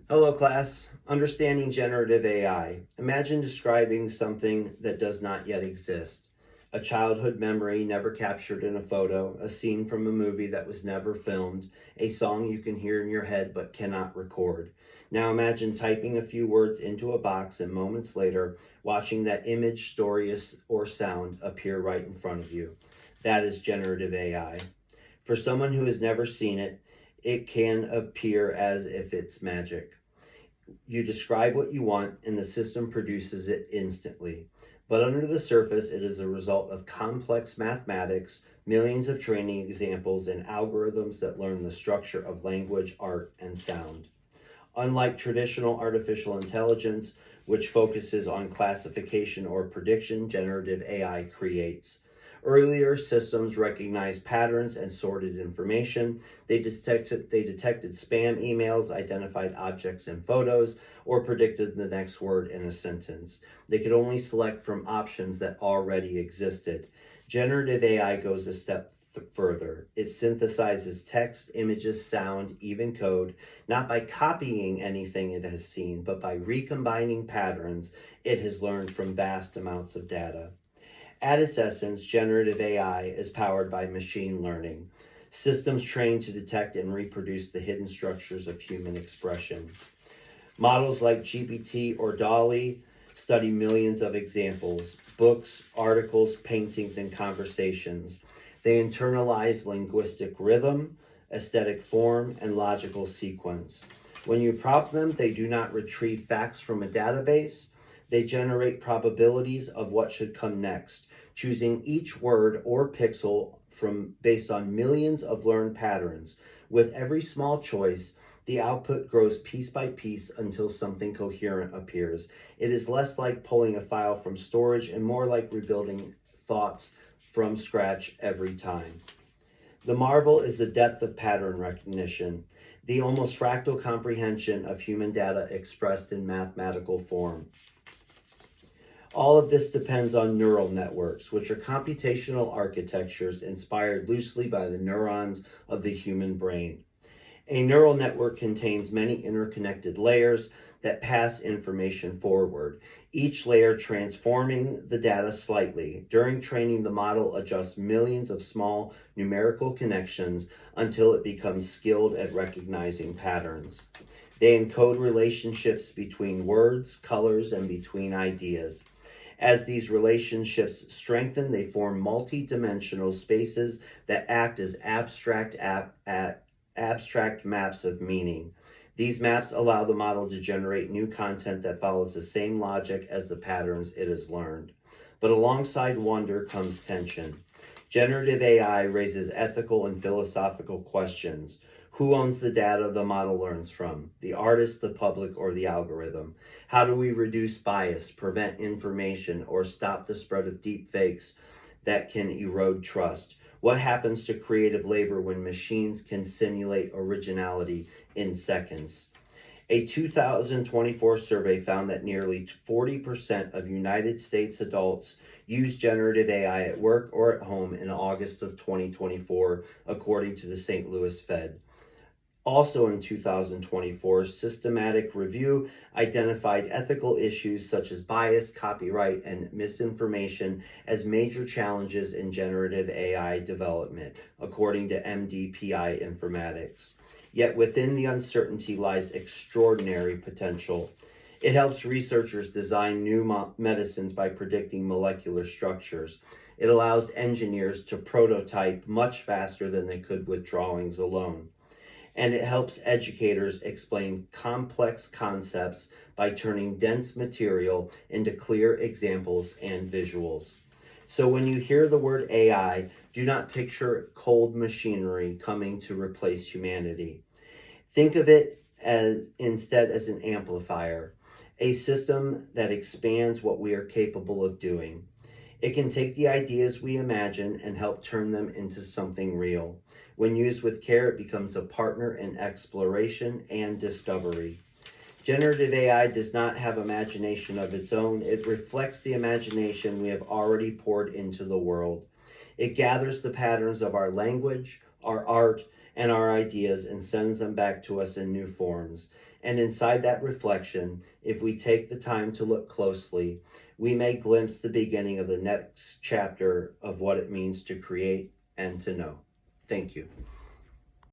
Hello, class. Understanding generative AI. Imagine describing something that does not yet exist. A childhood memory never captured in a photo, a scene from a movie that was never filmed, a song you can hear in your head but cannot record. Now imagine typing a few words into a box and moments later watching that image, story, or sound appear right in front of you. That is generative AI. For someone who has never seen it, it can appear as if it's magic. You describe what you want, and the system produces it instantly. But under the surface, it is a result of complex mathematics, millions of training examples, and algorithms that learn the structure of language, art, and sound. Unlike traditional artificial intelligence, which focuses on classification or prediction, generative AI creates. Earlier systems recognized patterns and sorted information. They detected spam emails, identified objects in photos, or predicted the next word in a sentence. They could only select from options that already existed. Generative AI goes a step further. It synthesizes text, images, sound, even code, not by copying anything it has seen, but by recombining patterns it has learned from vast amounts of data. At its essence, generative AI is powered by machine learning, systems trained to detect and reproduce the hidden structures of human expression. Models like GPT or DALL-E study millions of examples, books, articles, paintings, and conversations. They internalize linguistic rhythm, aesthetic form, and logical sequence. When you prompt them, they do not retrieve facts from a database. They generate probabilities of what should come next, choosing each word or pixel from based on millions of learned patterns. With every small choice, the output grows piece by piece until something coherent appears. It is less like pulling a file from storage and more like rebuilding thoughts from scratch every time. The marvel is the depth of pattern recognition, the almost fractal comprehension of human data expressed in mathematical form. All of this depends on neural networks, which are computational architectures inspired loosely by the neurons of the human brain. A neural network contains many interconnected layers that pass information forward, each layer transforming the data slightly. During training, the model adjusts millions of small numerical connections until it becomes skilled at recognizing patterns. They encode relationships between words, colors, and between ideas. As these relationships strengthen, they form multi-dimensional spaces that act as abstract maps of meaning. These maps allow the model to generate new content that follows the same logic as the patterns it has learned. But alongside wonder comes tension. Generative AI raises ethical and philosophical questions. Who owns the data the model learns from? The artist, the public, or the algorithm? How do we reduce bias, prevent information, or stop the spread of deep fakes that can erode trust? What happens to creative labor when machines can simulate originality in seconds? A 2024 survey found that nearly 40% of United States adults use generative AI at work or at home in August of 2024, according to the St. Louis Fed. Also in 2024, Systematic Review identified ethical issues such as bias, copyright, and misinformation as major challenges in generative AI development, according to MDPI Informatics. Yet within the uncertainty lies extraordinary potential. It helps researchers design new medicines by predicting molecular structures. It allows engineers to prototype much faster than they could with drawings alone, and it helps educators explain complex concepts by turning dense material into clear examples and visuals. So when you hear the word AI, do not picture cold machinery coming to replace humanity. Think of it as instead as an amplifier, a system that expands what we are capable of doing. It can take the ideas we imagine and help turn them into something real. When used with care, it becomes a partner in exploration and discovery. Generative AI does not have imagination of its own. It reflects the imagination we have already poured into the world. It gathers the patterns of our language, our art, and our ideas and sends them back to us in new forms. And inside that reflection, if we take the time to look closely, we may glimpse the beginning of the next chapter of what it means to create and to know. Thank you.